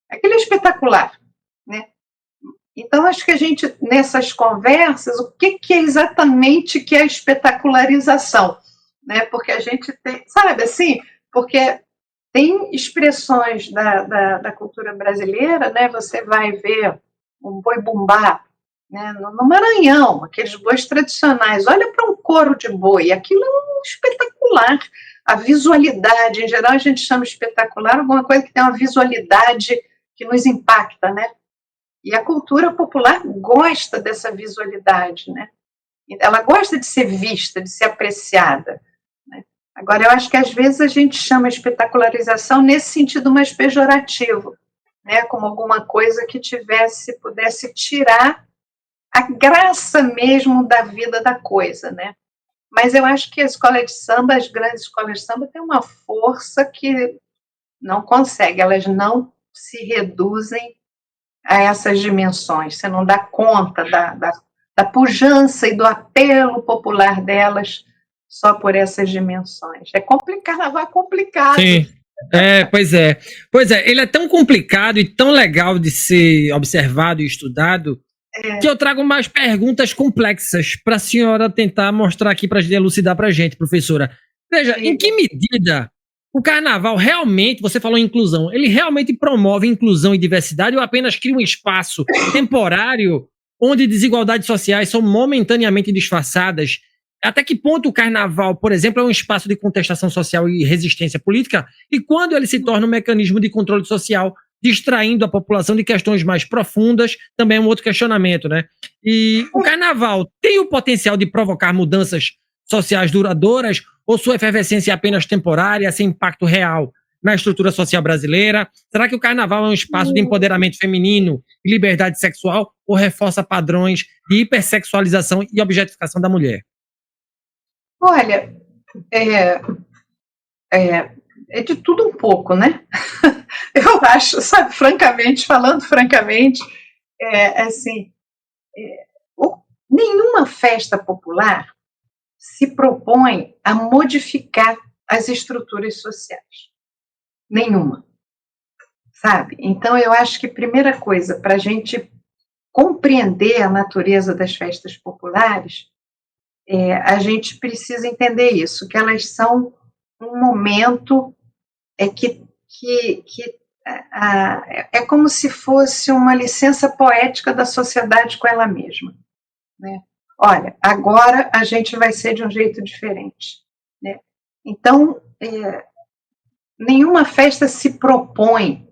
aquilo é espetacular, né? Então, acho que a gente, nessas conversas, o que é exatamente que é a espetacularização? Né? Porque a gente tem, sabe assim, porque tem expressões da cultura brasileira, né? Você vai ver um boi-bumbá, né? No Maranhão, aqueles bois tradicionais, olha para um coro de boi, aquilo é espetacular. A visualidade, em geral a gente chama espetacular alguma coisa que tem uma visualidade que nos impacta, né? E a cultura popular gosta dessa visualidade, né? Ela gosta de ser vista, de ser apreciada. Né? Agora, eu acho que às vezes a gente chama espetacularização nesse sentido mais pejorativo, né? Como alguma coisa que pudesse tirar a graça mesmo da vida da coisa, né? Mas eu acho que a escola de samba, as grandes escolas de samba, têm uma força que não consegue, elas não se reduzem a essas dimensões, você não dá conta da pujança e do apelo popular delas só por essas dimensões. É complicado, carnaval é complicado. Sim, pois é. Pois é, ele é tão complicado e tão legal de ser observado e estudado que eu trago mais perguntas complexas para a senhora tentar mostrar aqui, para elucidar para a gente, professora. Veja, em que medida o carnaval realmente, você falou em inclusão, ele realmente promove inclusão e diversidade ou apenas cria um espaço temporário onde desigualdades sociais são momentaneamente disfarçadas? Até que ponto o carnaval, por exemplo, é um espaço de contestação social e resistência política? E quando ele se torna um mecanismo de controle social, distraindo a população de questões mais profundas, também é um outro questionamento, né? E o carnaval tem o potencial de provocar mudanças sociais duradouras ou sua efervescência é apenas temporária, sem impacto real na estrutura social brasileira? Será que o carnaval é um espaço de empoderamento feminino e liberdade sexual ou reforça padrões de hipersexualização e objetificação da mulher? Olha, é de tudo um pouco, né? Eu acho, sabe, falando francamente, nenhuma festa popular se propõe a modificar as estruturas sociais. Nenhuma. Sabe? Então, eu acho que a primeira coisa, para a gente compreender a natureza das festas populares, a gente precisa entender isso, que elas são um momento que é como se fosse uma licença poética da sociedade com ela mesma. Né? Olha, agora a gente vai ser de um jeito diferente. Né? Então, nenhuma festa se propõe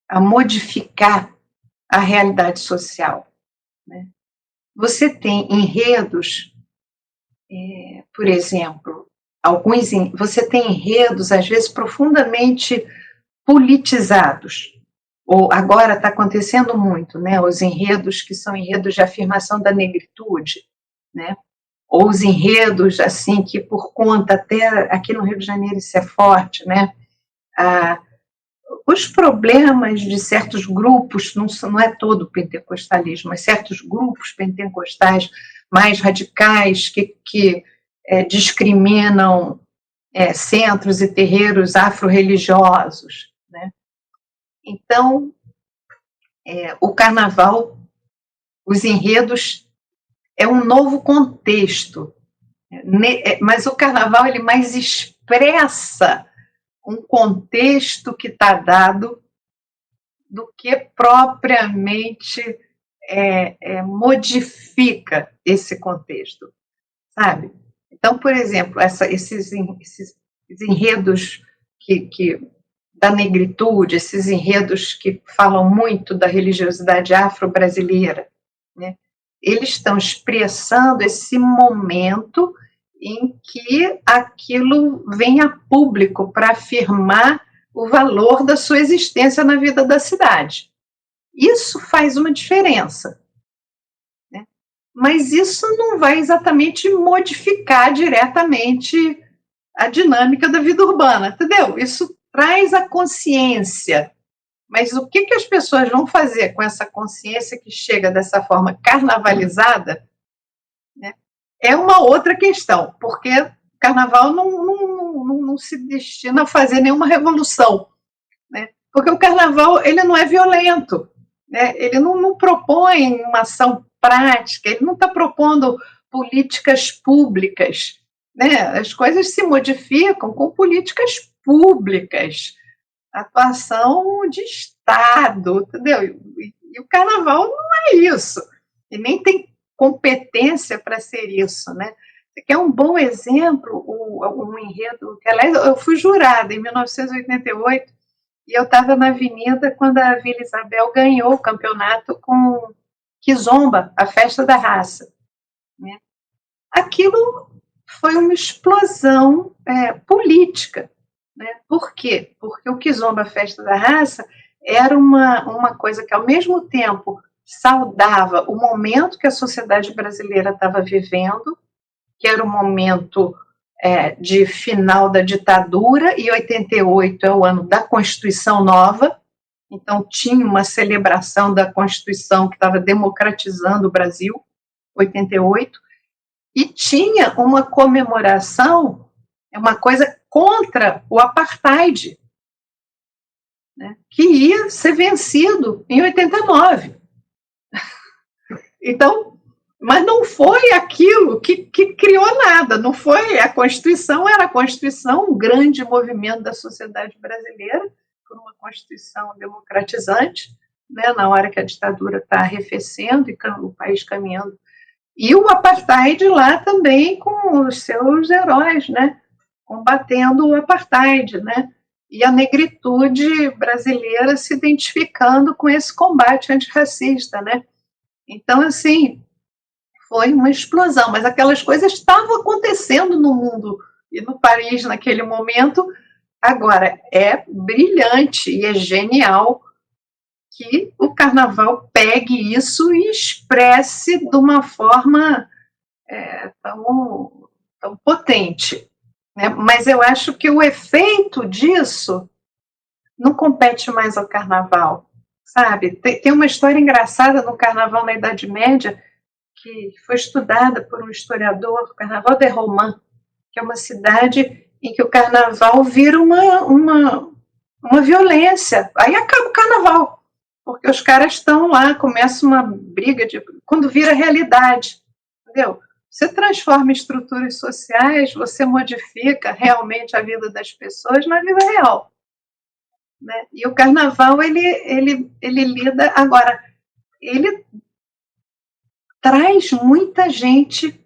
a modificar a realidade social. Né? Você tem enredos, por exemplo, você tem enredos, às vezes, profundamente politizados. Ou agora está acontecendo muito, né? Os enredos que são enredos de afirmação da negritude, né? ou os enredos, assim, que por conta, até aqui no Rio de Janeiro isso é forte, né? Os problemas de certos grupos, não é todo o pentecostalismo, mas certos grupos pentecostais mais radicais que discriminam centros e terreiros afro-religiosos, né? Então, o carnaval, os enredos, é um novo contexto, mas o carnaval ele mais expressa um contexto que está dado do que propriamente modifica esse contexto, sabe? Então, por exemplo, esses enredos da negritude, esses enredos que falam muito da religiosidade afro-brasileira, né? Eles estão expressando esse momento em que aquilo vem a público para afirmar o valor da sua existência na vida da cidade. Isso faz uma diferença, né? Mas isso não vai exatamente modificar diretamente a dinâmica da vida urbana, entendeu? Isso traz a consciência. Mas o que as pessoas vão fazer com essa consciência que chega dessa forma carnavalizada, né, é uma outra questão, porque carnaval não se destina a fazer nenhuma revolução, né? Porque o carnaval ele não é violento, né? Ele não propõe uma ação prática, ele não está propondo políticas públicas, né? As coisas se modificam com políticas públicas, atuação de Estado, entendeu? E o carnaval não é isso, e nem tem competência para ser isso, né? Você quer um bom exemplo, um enredo, que, aliás, eu fui jurada em 1988, e eu estava na Avenida quando a Vila Isabel ganhou o campeonato com Kizomba, a festa da raça, né? Aquilo foi uma explosão política, né? Por quê? Porque o Kizomba, a festa da raça, era uma coisa que, ao mesmo tempo, saudava o momento que a sociedade brasileira estava vivendo, que era o momento de final da ditadura, e 88 é o ano da Constituição Nova, então tinha uma celebração da Constituição que estava democratizando o Brasil, 88, e tinha uma comemoração, uma coisa contra o apartheid, né, que ia ser vencido em 89. Então, mas não foi aquilo que criou nada, não foi a Constituição, era a Constituição, um grande movimento da sociedade brasileira, por uma Constituição democratizante, né, na hora que a ditadura está arrefecendo e o país caminhando. E o apartheid lá também com os seus heróis, né, combatendo o apartheid, né, e a negritude brasileira se identificando com esse combate antirracista, né. Então, assim, foi uma explosão, mas aquelas coisas estavam acontecendo no mundo e no país naquele momento. Agora, é brilhante e é genial que o carnaval pegue isso e expresse de uma forma tão potente, né? Mas eu acho que o efeito disso não compete mais ao carnaval, sabe? Tem uma história engraçada no carnaval na Idade Média, que foi estudada por um historiador, o Carnaval de Romans, que é uma cidade em que o carnaval vira uma violência. Aí acaba o carnaval, porque os caras estão lá, começa uma briga, quando vira realidade, entendeu? Você transforma estruturas sociais, você modifica realmente a vida das pessoas na vida real, né? E o carnaval, ele lida... Agora, ele traz muita gente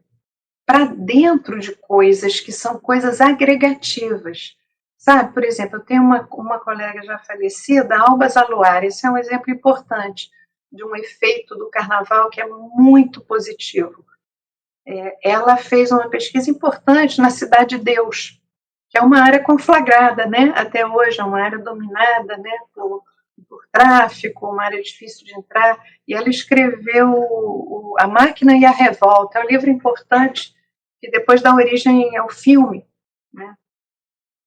para dentro de coisas que são coisas agregativas, sabe? Por exemplo, eu tenho uma colega já falecida, Alba Zaluar, esse é um exemplo importante de um efeito do carnaval que é muito positivo. Ela fez uma pesquisa importante na Cidade de Deus, que é uma área conflagrada, né? Até hoje é uma área dominada, né, por tráfico, uma área difícil de entrar, e ela escreveu A Máquina e a Revolta, é um livro importante que depois dá origem ao filme, né?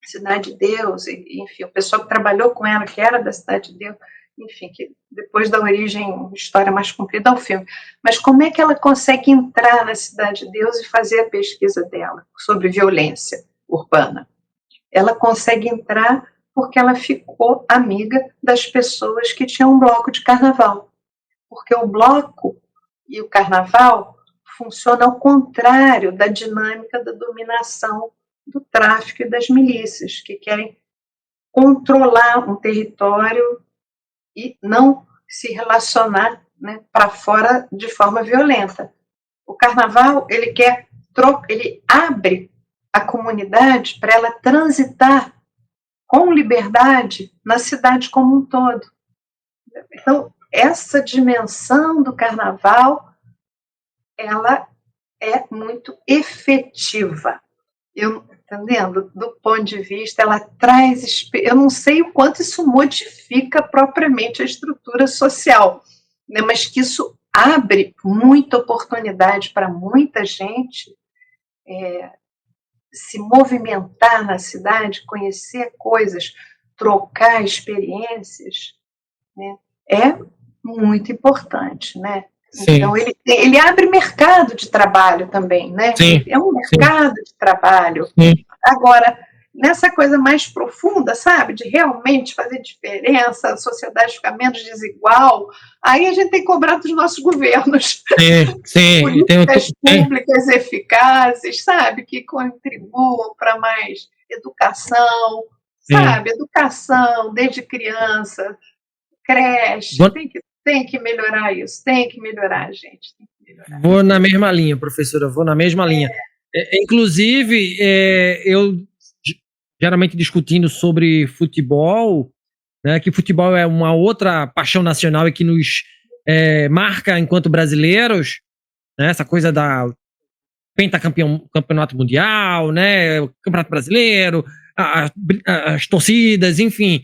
Cidade de Deus, enfim, o pessoal que trabalhou com ela, que era da Cidade de Deus, enfim, que depois dá origem, história mais comprida, ao filme. Mas como é que ela consegue entrar na Cidade de Deus e fazer a pesquisa dela sobre violência urbana? Ela consegue entrar porque ela ficou amiga das pessoas que tinham um bloco de carnaval. Porque o bloco e o carnaval funcionam ao contrário da dinâmica da dominação do tráfico e das milícias, que querem controlar um território e não se relacionar, né, para fora de forma violenta. O carnaval, ele abre a comunidade para ela transitar com liberdade na cidade como um todo. Então, essa dimensão do carnaval, ela é muito efetiva. Entendendo? Do ponto de vista, ela traz... Eu não sei o quanto isso modifica propriamente a estrutura social, né, mas que isso abre muita oportunidade para muita gente se movimentar na cidade, conhecer coisas, trocar experiências, né, é muito importante, né? Sim. Então, ele abre mercado de trabalho também, né? Sim. É um mercado de trabalho. Sim. Agora, nessa coisa mais profunda, sabe? De realmente fazer diferença, a sociedade ficar menos desigual, aí a gente tem que cobrar dos nossos governos. Sim. Políticas públicas eficazes, sabe? Que contribuam para mais educação, sabe? Educação desde criança, creche, tem que melhorar isso, tem que melhorar, gente. Tem que melhorar. Vou na mesma linha, professora, vou na mesma linha. Inclusive, eu geralmente discutindo sobre futebol, né, que futebol é uma outra paixão nacional e que nos marca enquanto brasileiros, né, essa coisa da campeonato mundial, né, o campeonato brasileiro, as torcidas, enfim.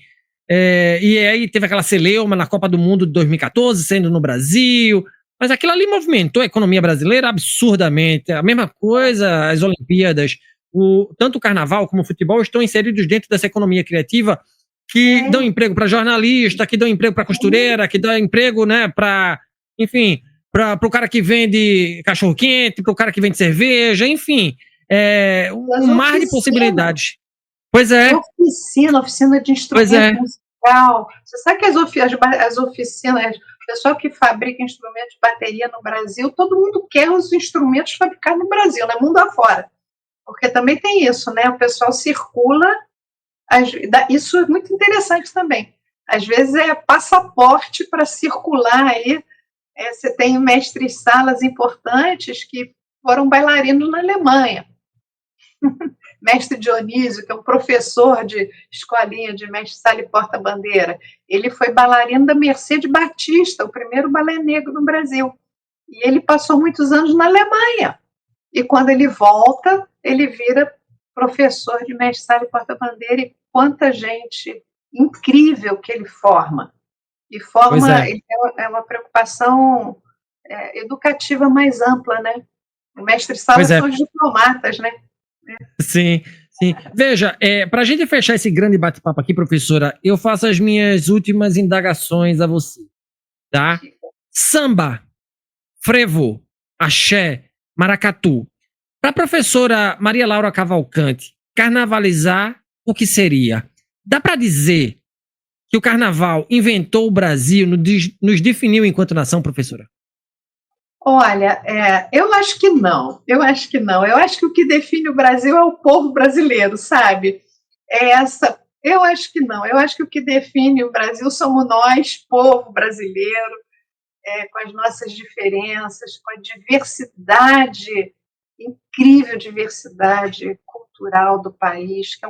E aí teve aquela celeuma na Copa do Mundo de 2014, sendo no Brasil, mas aquilo ali movimentou a economia brasileira absurdamente. A mesma coisa, as Olimpíadas, tanto o carnaval como o futebol estão inseridos dentro dessa economia criativa que dão emprego para jornalista, que dão emprego para costureira, que dão emprego, né, para, enfim, para o cara que vende cachorro-quente, para o cara que vende cerveja, enfim, um mar de possibilidades. Pois é. Oficina de instrumento musical. Você sabe que as oficinas, o pessoal que fabrica instrumentos de bateria no Brasil, todo mundo quer os instrumentos fabricados no Brasil, né? Mundo afora. Porque também tem isso, né? O pessoal circula. Isso é muito interessante também. Às vezes é passaporte para circular aí. Você tem mestres salas importantes que foram bailarinos na Alemanha. Mestre Dionísio, que é um professor de escolinha de mestre sala e porta-bandeira, ele foi bailarino da Mercedes Batista, o primeiro balé negro no Brasil. E ele passou muitos anos na Alemanha. E quando ele volta, ele vira professor de mestre sala e porta-bandeira, e quanta gente incrível que ele forma. E é uma preocupação educativa mais ampla, né? O mestre sala são os diplomatas, né? Sim. Veja, para a gente fechar esse grande bate-papo aqui, professora, eu faço as minhas últimas indagações a você, tá? Samba, frevo, axé, maracatu. Para a professora Maria Laura Cavalcante, carnavalizar, o que seria? Dá para dizer que o carnaval inventou o Brasil, nos definiu enquanto nação, professora? Olha, eu acho que não. Eu acho que o que define o Brasil é o povo brasileiro, sabe? Eu acho que não. Eu acho que o que define o Brasil somos nós, povo brasileiro, com as nossas diferenças, com a diversidade, incrível diversidade cultural do país, que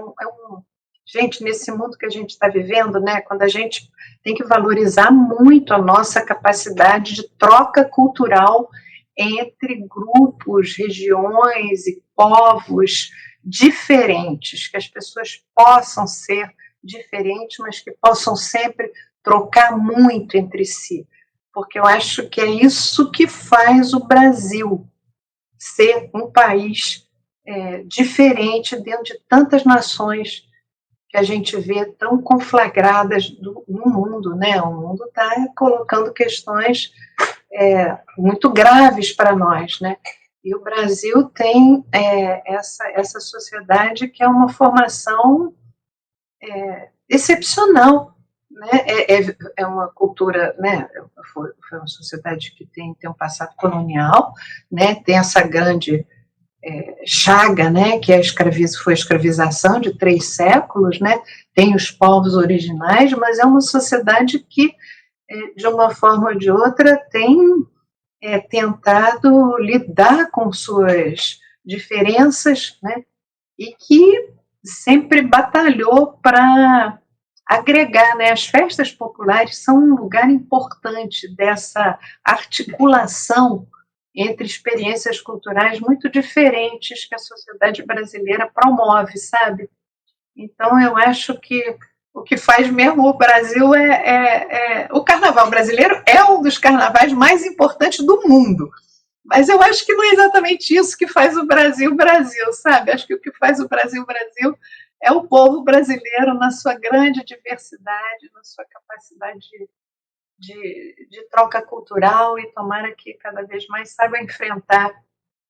gente, nesse mundo que a gente está vivendo, né, quando a gente tem que valorizar muito a nossa capacidade de troca cultural entre grupos, regiões e povos diferentes, que as pessoas possam ser diferentes, mas que possam sempre trocar muito entre si, porque eu acho que é isso que faz o Brasil ser um país diferente dentro de tantas nações que a gente vê tão conflagradas no mundo, né? O mundo está colocando questões muito graves para nós, né? E o Brasil tem essa sociedade que é uma formação excepcional, né? É uma cultura, né? Foi uma sociedade que tem um passado colonial, né? Tem essa grande chaga, né? Que foi a escravização de 3 séculos, né? Tem os povos originais, mas é uma sociedade que, de uma forma ou de outra, tem tentado lidar com suas diferenças, né? E que sempre batalhou para agregar, né? As festas populares são um lugar importante dessa articulação entre experiências culturais muito diferentes que a sociedade brasileira promove, sabe? Então, eu acho que o que faz mesmo o Brasil o carnaval brasileiro é um dos carnavais mais importantes do mundo. Mas eu acho que não é exatamente isso que faz o Brasil, Brasil, sabe? Acho que o que faz o Brasil, Brasil é o povo brasileiro na sua grande diversidade, na sua capacidade de troca cultural, e tomara que cada vez mais saiba enfrentar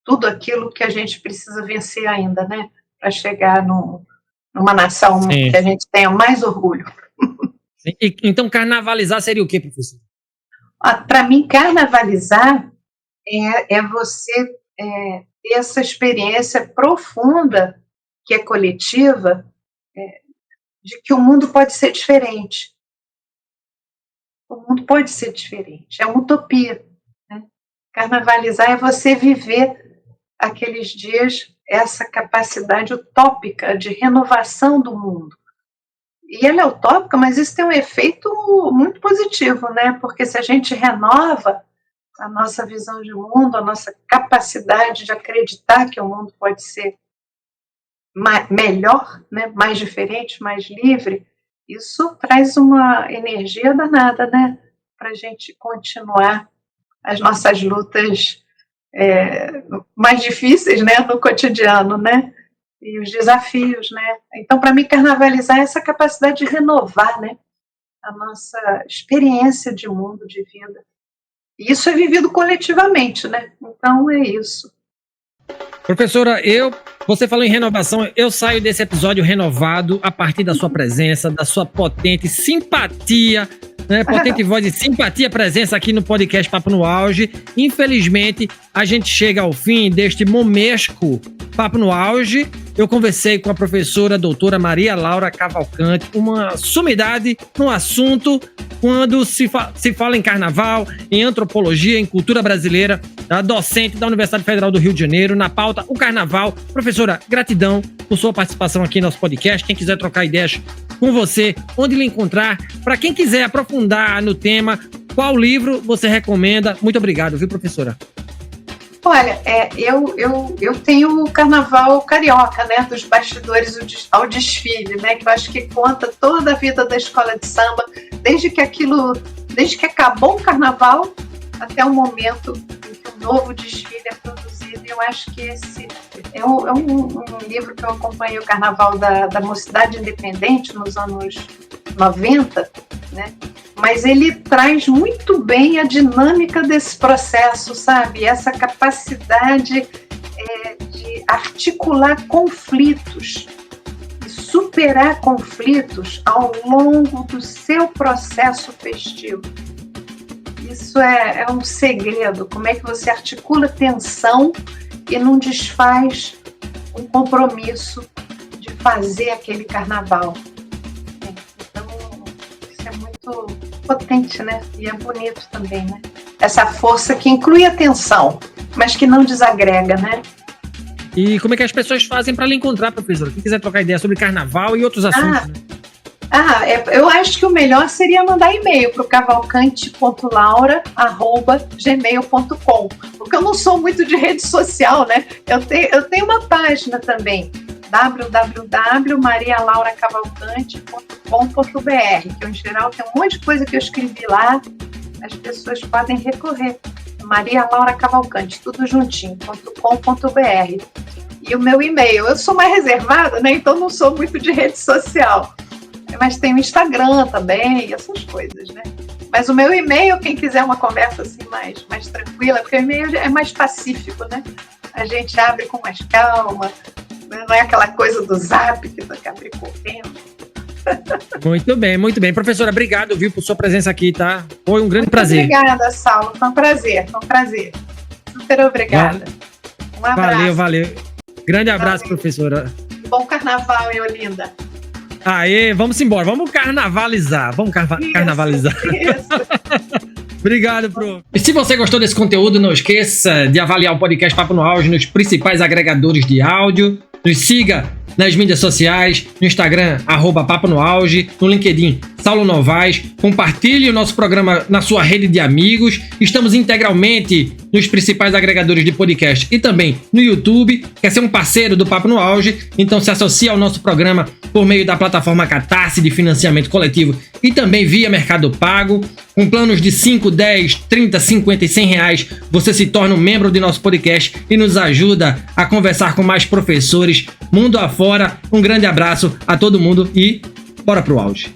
tudo aquilo que a gente precisa vencer ainda, né? Para chegar numa nação Sim. que a gente tenha mais orgulho. Então, carnavalizar seria o quê, professor? Para mim, carnavalizar é você ter essa experiência profunda, que é coletiva, de que o mundo pode ser diferente. O mundo pode ser diferente, é uma utopia, né? Carnavalizar é você viver aqueles dias, essa capacidade utópica de renovação do mundo. E ela é utópica, mas isso tem um efeito muito positivo, né? Porque se a gente renova a nossa visão de mundo, a nossa capacidade de acreditar que o mundo pode ser melhor, né? Mais diferente, mais livre, isso traz uma energia danada, né? Para a gente continuar as nossas lutas mais difíceis, né? No cotidiano, né? E os desafios, né? Então, para mim, carnavalizar é essa capacidade de renovar, né? A nossa experiência de mundo, de vida. E isso é vivido coletivamente, né? Então, é isso. Professora, você falou em renovação, eu saio desse episódio renovado a partir da sua presença, da sua potente simpatia, né? Potente voz de simpatia, presença aqui no podcast Papo no Auge. Infelizmente, a gente chega ao fim deste momesco Papo no Auge. Eu conversei com a professora doutora Maria Laura Cavalcante, uma sumidade no assunto quando se fala em carnaval, em antropologia, em cultura brasileira, a docente da Universidade Federal do Rio de Janeiro, na pauta o carnaval. Professora, gratidão por sua participação aqui no nosso podcast. Quem quiser trocar ideias com você, onde lhe encontrar, para quem quiser aprofundar no tema, qual livro você recomenda? Muito obrigado, viu, professora? Olha, eu tenho o Carnaval Carioca, né, dos bastidores ao desfile, né, que eu acho que conta toda a vida da escola de samba, desde que acabou o carnaval até o momento em que um novo desfile é produzido. Eu acho que esse é um livro que eu acompanhei, o Carnaval da Mocidade Independente, nos anos 90, né? Mas ele traz muito bem a dinâmica desse processo, sabe? Essa capacidade de articular conflitos e superar conflitos ao longo do seu processo festivo. Isso é um segredo, como é que você articula tensão e não desfaz um compromisso de fazer aquele carnaval. Então, isso é muito potente, né? E é bonito também, né? Essa força que inclui a tensão, mas que não desagrega, né? E como é que as pessoas fazem para lhe encontrar, professora? Quem quiser trocar ideia sobre carnaval e outros assuntos, né? Eu acho que o melhor seria mandar e-mail para o cavalcante.laura@gmail.com, porque eu não sou muito de rede social, né? Eu tenho uma página também, www.marialauracavalcante.com.br, que em geral tem um monte de coisa que eu escrevi lá, as pessoas podem recorrer. Maria Laura Cavalcante, tudo juntinho, .com.br. E o meu e-mail. Eu sou mais reservada, né? Então não sou muito de rede social. Mas tem o Instagram também, essas coisas, né? Mas o meu e-mail, quem quiser uma conversa assim mais tranquila, porque o e-mail é mais pacífico, né? A gente abre com mais calma, né? Não é aquela coisa do zap que vai abrir correndo. Muito bem, muito bem. Professora, obrigado, viu, por sua presença aqui, tá? Foi um grande prazer. Obrigada, Saulo. Foi um prazer. Super obrigada. Um abraço. Valeu. Grande abraço, professora. Bom carnaval, Olinda. Aê, vamos embora. Vamos carnavalizar. Carnavalizar. Isso. Obrigado, prof. E se você gostou desse conteúdo, não esqueça de avaliar o podcast Papo no Auge nos principais agregadores de áudio. Nos siga nas mídias sociais, no Instagram, @Papo no Auge, no LinkedIn, Saulo Novaes. Compartilhe o nosso programa na sua rede de amigos. Estamos integralmente nos principais agregadores de podcast e também no YouTube. Quer ser um parceiro do Papo no Auge? Então se associe ao nosso programa por meio da plataforma Catarse de financiamento coletivo e também via Mercado Pago. Com planos de 5, 10, 30, 50 e 100 reais, você se torna um membro de nosso podcast e nos ajuda a conversar com mais professores mundo afora. Um grande abraço a todo mundo e bora pro auge.